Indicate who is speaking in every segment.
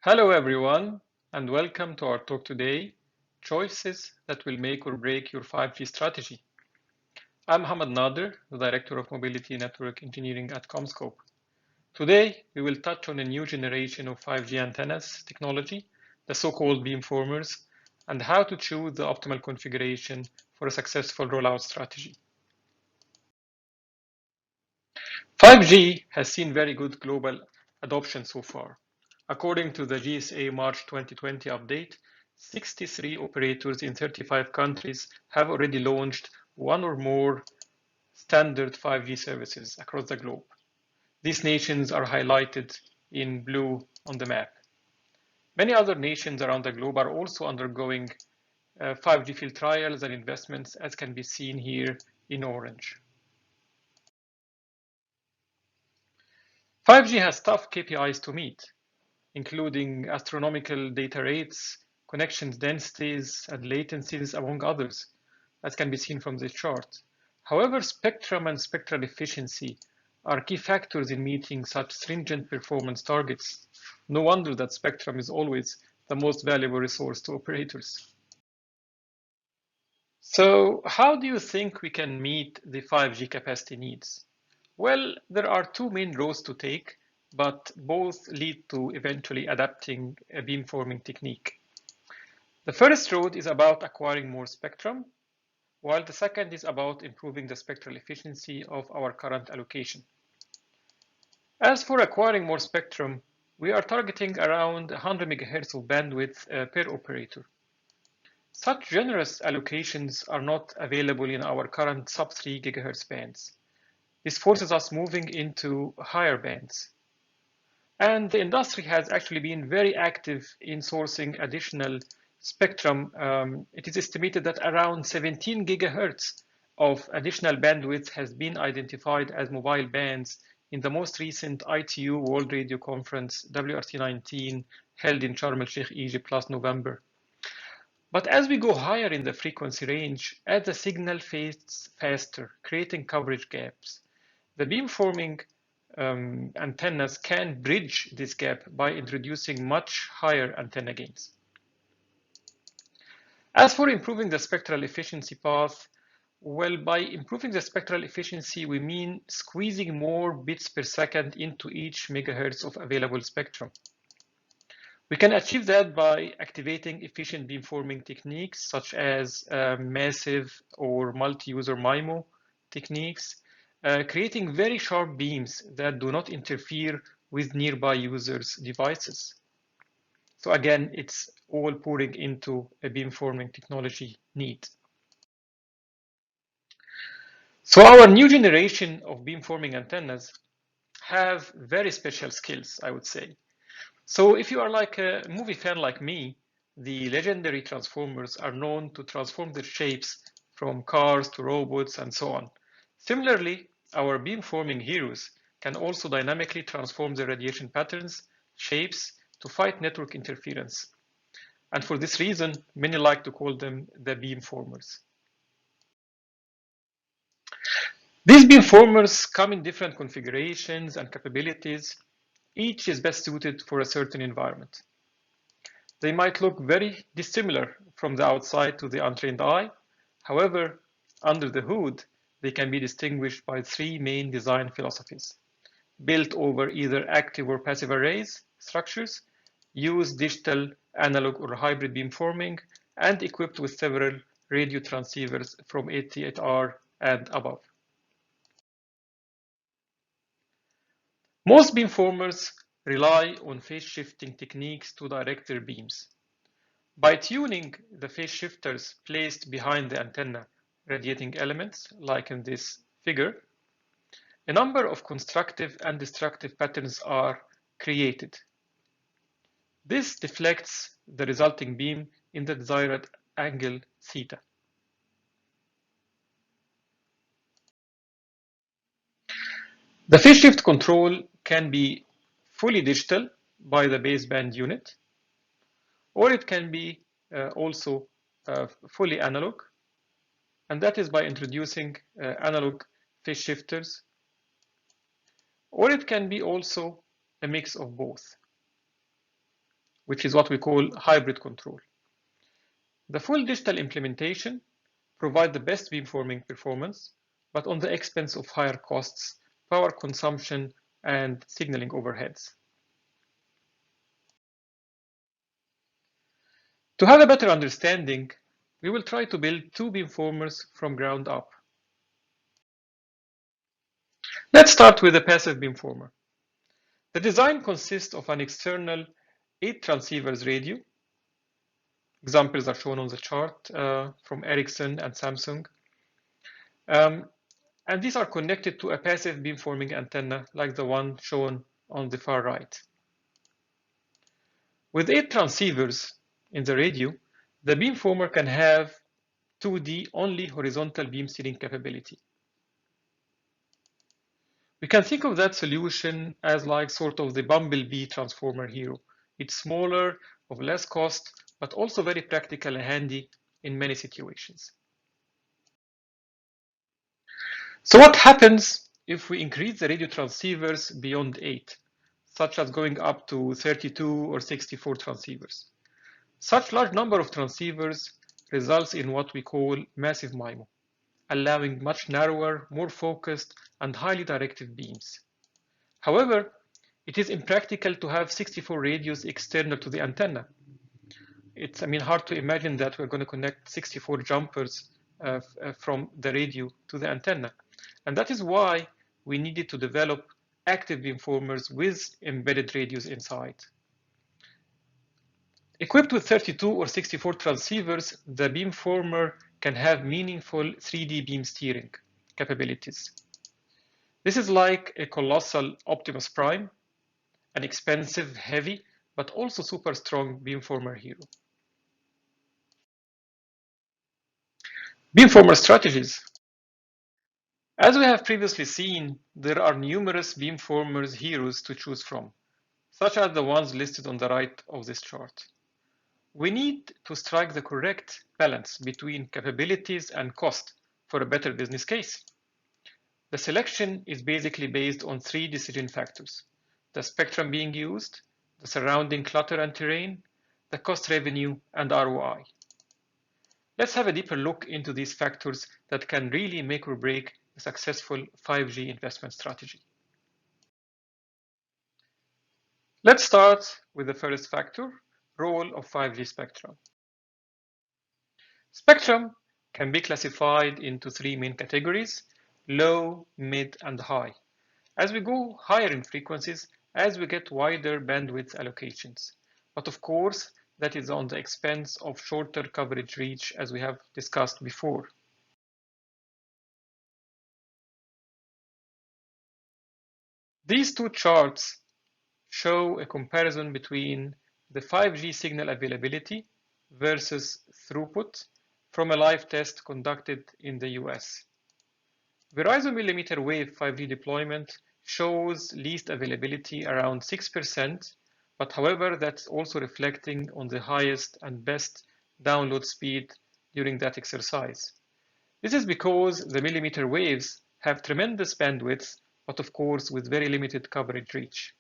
Speaker 1: Hello everyone, and welcome to our talk today, Choices that will make or break your 5G strategy. I'm Hamad Nader, the Director of Mobility Network Engineering at CommScope. Today, we will touch on a new generation of 5G antennas technology, the so-called beamformers, and how to choose the optimal configuration for a successful rollout strategy. 5G has seen very good global adoption so far. According to the GSA March 2020 update, 63 operators in 35 countries have already launched one or more standard 5G services across the globe. These nations are highlighted in blue on the map. Many other nations around the globe are also undergoing 5G field trials and investments, as can be seen here in orange. 5G has tough KPIs to meet, including astronomical data rates, connections densities, and latencies, among others, as can be seen from this chart. However, spectrum and spectral efficiency are key factors in meeting such stringent performance targets. No wonder that spectrum is always the most valuable resource to operators. So, how do you think we can meet the 5G capacity needs? Well, there are two main roads to take, but both lead to eventually adapting a beamforming technique. The first road is about acquiring more spectrum, while the second is about improving the spectral efficiency of our current allocation. As for acquiring more spectrum, we are targeting around 100 MHz of bandwidth per operator. Such generous allocations are not available in our current sub-3 GHz bands. This forces us moving into higher bands. And the industry has actually been very active in sourcing additional spectrum. It is estimated that around 17 gigahertz of additional bandwidth has been identified as mobile bands in the most recent ITU World Radio Conference WRC19 held in Sharm el-Sheikh, Egypt last November. But as we go higher in the frequency range, as the signal fades faster, creating coverage gaps, the beamforming antennas can bridge this gap by introducing much higher antenna gains. As for improving the spectral efficiency path, well, by improving the spectral efficiency, we mean squeezing more bits per second into each megahertz of available spectrum. We can achieve that by activating efficient beamforming techniques such as massive or multi-user MIMO techniques, creating very sharp beams that do not interfere with nearby users' devices. So again, it's all pouring into a beamforming technology need. So our new generation of beamforming antennas have very special skills, I would say. So if you are like a movie fan like me, the legendary Transformers are known to transform their shapes from cars to robots and so on. Similarly, our beamforming heroes can also dynamically transform their radiation patterns, shapes, to fight network interference. And for this reason, many like to call them the beamformers. These beamformers come in different configurations and capabilities. Each is best suited for a certain environment. They might look very dissimilar from the outside to the untrained eye. However, under the hood, they can be distinguished by three main design philosophies. Built over either active or passive arrays structures, use digital, analog, or hybrid beamforming, and equipped with several radio transceivers from 88R and above. Most beamformers rely on phase shifting techniques to direct their beams. By tuning the phase shifters placed behind the antenna radiating elements, like in this figure, a number of constructive and destructive patterns are created. This deflects the resulting beam in the desired angle theta. The phase shift control can be fully digital by the baseband unit, or it can be also fully analog, and that is by introducing analog phase shifters, or it can be also a mix of both. which is what we call hybrid control. The full digital implementation provides the best beamforming performance, but on the expense of higher costs, power consumption, and signaling overheads. To have a better understanding, we will try to build two beamformers from ground up. Let's start with a passive beamformer. The design consists of an external 8 transceivers radio. Examples are shown on the chart from Ericsson and Samsung. And these are connected to a passive beamforming antenna like the one shown on the far right. With 8 transceivers in the radio, the beamformer can have 2D only horizontal beam steering capability. We can think of that solution as like sort of the bumblebee transformer hero. It's smaller, of less cost, but also very practical and handy in many situations. So what happens if we increase the radio transceivers beyond 8, such as going up to 32 or 64 transceivers? Such large number of transceivers results in what we call massive MIMO, allowing much narrower, more focused, and highly directed beams. However, it is impractical to have 64 radios external to the antenna. It's hard to imagine that we're going to connect 64 jumpers from the radio to the antenna. And that is why we needed to develop active beamformers with embedded radios inside. Equipped with 32 or 64 transceivers, the beamformer can have meaningful 3D beam steering capabilities. This is like a colossal Optimus Prime, an expensive, heavy, but also super strong beamformer hero. Beamformer strategies. As we have previously seen, there are numerous beamformers heroes to choose from, such as the ones listed on the right of this chart. We need to strike the correct balance between capabilities and cost for a better business case. The selection is basically based on 3 decision factors: the spectrum being used, the surrounding clutter and terrain, the cost revenue, and ROI. Let's have a deeper look into these factors that can really make or break a successful 5G investment strategy. Let's start with the first factor, role of 5G spectrum. Spectrum can be classified into 3 main categories: low, mid, and high. As we go higher in frequencies, as we get wider bandwidth allocations. But of course, that is on the expense of shorter coverage reach, as we have discussed before. These two charts show a comparison between the 5G signal availability versus throughput from a live test conducted in the US. Verizon millimeter wave 5G deployment shows least availability around 6%, but however, that's also reflecting on the highest and best download speed during that exercise. This is because the millimeter waves have tremendous bandwidth, but of course with very limited coverage reach.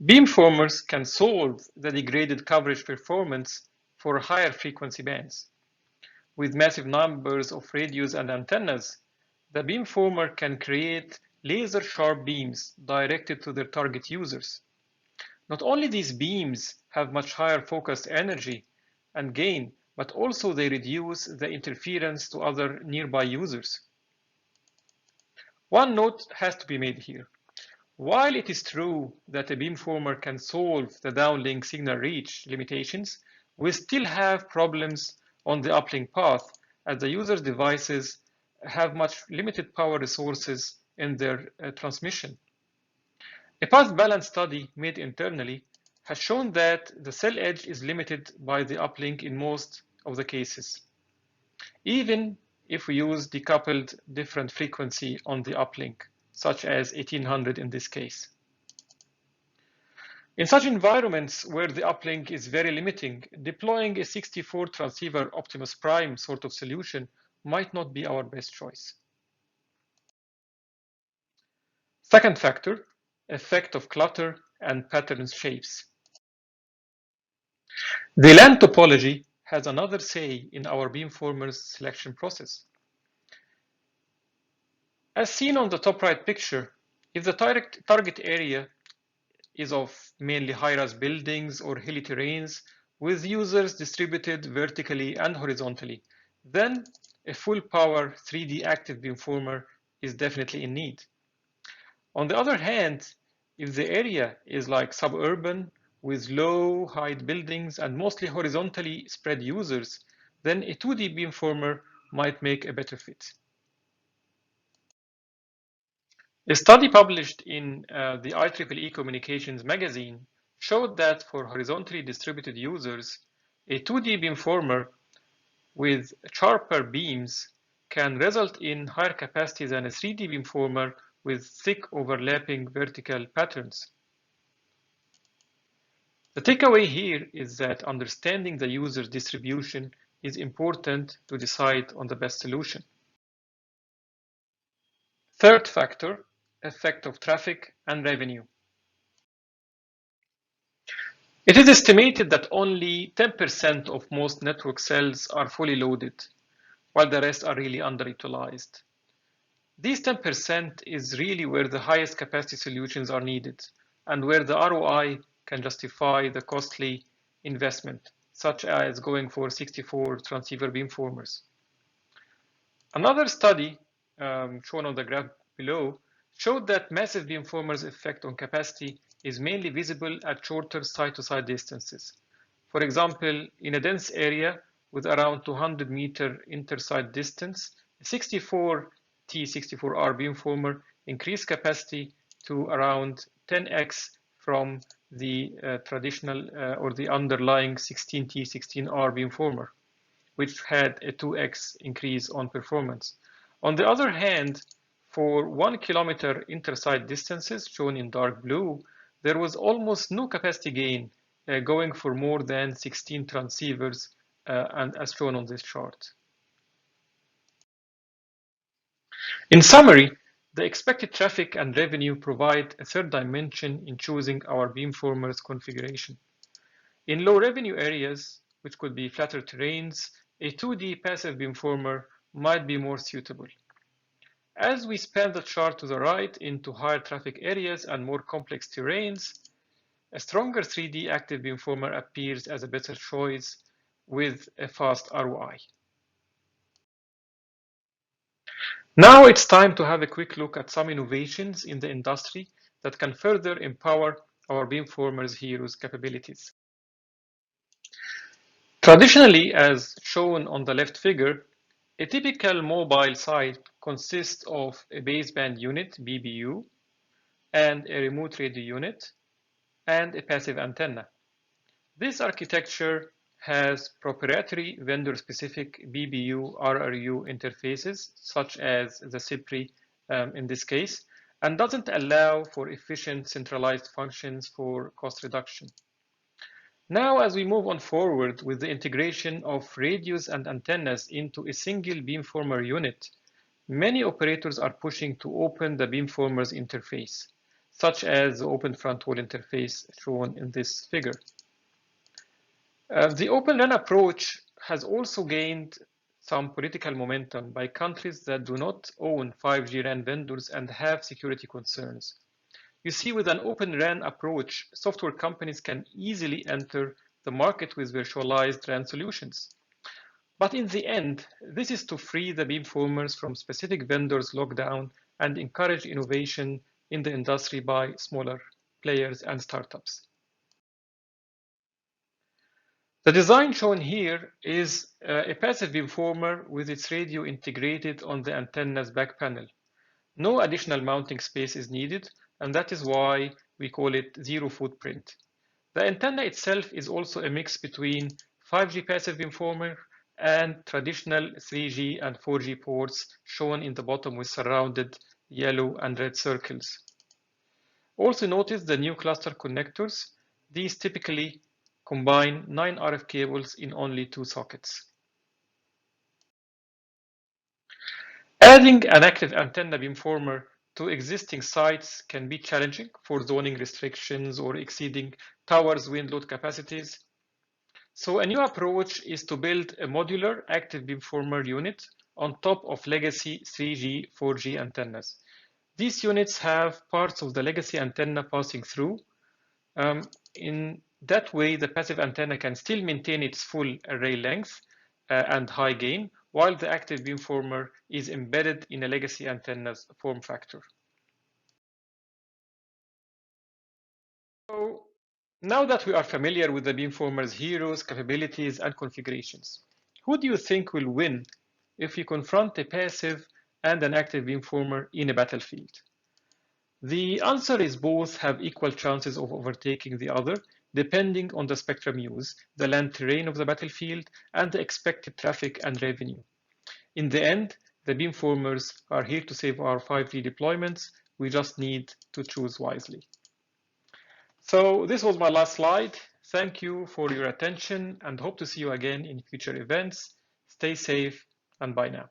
Speaker 1: Beamformers can solve the degraded coverage performance for higher frequency bands. With massive numbers of radios and antennas, the beamformer can create laser-sharp beams directed to their target users. Not only these beams have much higher focused energy and gain, but also they reduce the interference to other nearby users. One note has to be made here. While it is true that a beamformer can solve the downlink signal reach limitations, we still have problems on the uplink path as the user's devices have much limited power resources in their transmission. A path balance study made internally has shown that the cell edge is limited by the uplink in most of the cases, even if we use decoupled different frequency on the uplink, such as 1800 in this case. In such environments where the uplink is very limiting, deploying a 64 transceiver Optimus Prime sort of solution might not be our best choice. Second factor, effect of clutter and pattern shapes. The land topology has another say in our beamformers selection process. As seen on the top right picture, if the target area is of mainly high-rise buildings or hilly terrains with users distributed vertically and horizontally, then a full power 3D active beamformer is definitely in need. On the other hand, if the area is like suburban with low height buildings and mostly horizontally spread users, then a 2D beamformer might make a better fit. A study published in the IEEE Communications magazine showed that for horizontally distributed users, a 2D beamformer with sharper beams can result in higher capacity than a 3D beamformer with thick overlapping vertical patterns. The takeaway here is that understanding the user's distribution is important to decide on the best solution. Third factor, effect of traffic and revenue. It is estimated that only 10% of most network cells are fully loaded, while the rest are really underutilized. These 10% is really where the highest capacity solutions are needed and where the ROI can justify the costly investment, such as going for 64 transceiver beamformers. Another study shown on the graph below showed that massive beamformers' effect on capacity is mainly visible at shorter side-to-side distances. For example, in a dense area with around 200-meter interside distance, a 64 T64R beamformer increased capacity to around 10x from the traditional or the underlying 16 T16R beamformer, which had a 2x increase on performance. On the other hand, for 1 kilometer interside distances, shown in dark blue, there was almost no capacity gain, going for more than 16 transceivers, and as shown on this chart. In summary, the expected traffic and revenue provide a third dimension in choosing our beamformers configuration. In low revenue areas, which could be flatter terrains, a 2D passive beamformer might be more suitable. As we span the chart to the right into higher traffic areas and more complex terrains, a stronger 3D active beamformer appears as a better choice with a fast ROI. Now it's time to have a quick look at some innovations in the industry that can further empower our beamformers heroes capabilities. Traditionally, as shown on the left figure, a typical mobile site consists of a baseband unit, BBU, and a remote radio unit, and a passive antenna. This architecture has proprietary vendor-specific BBU RRU interfaces, such as the CPRI in this case, and doesn't allow for efficient centralized functions for cost reduction. Now, as we move on forward with the integration of radios and antennas into a single beamformer unit, many operators are pushing to open the beamformer's interface, such as the open front wall interface shown in this figure. The Open RAN approach has also gained some political momentum by countries that do not own 5G RAN vendors and have security concerns. You see, with an Open RAN approach, software companies can easily enter the market with virtualized RAN solutions. But in the end, this is to free the beamformers from specific vendors' lockdown and encourage innovation in the industry by smaller players and startups. The design shown here is a passive beamformer with its radio integrated on the antenna's back panel. No additional mounting space is needed, and that is why we call it zero footprint. The antenna itself is also a mix between 5G passive beamformer and traditional 3G and 4G ports shown in the bottom with surrounded yellow and red circles. Also notice the new cluster connectors. These typically combine 9 RF cables in only 2 sockets. Adding an active antenna beamformer to existing sites can be challenging for zoning restrictions or exceeding towers' wind load capacities. So a new approach is to build a modular active beamformer unit on top of legacy 3G, 4G antennas. These units have parts of the legacy antenna passing through. In that way, the passive antenna can still maintain its full array length and high gain, while the active beamformer is embedded in a legacy antenna's form factor. So now that we are familiar with the beamformer's heroes, capabilities, and configurations, who do you think will win if you confront a passive and an active beamformer in a battlefield? The answer is both have equal chances of overtaking the other, depending on the spectrum use, the land terrain of the battlefield, and the expected traffic and revenue. In the end, the beamformers are here to save our 5G deployments. We just need to choose wisely. So this was my last slide. Thank you for your attention and hope to see you again in future events. Stay safe and bye now.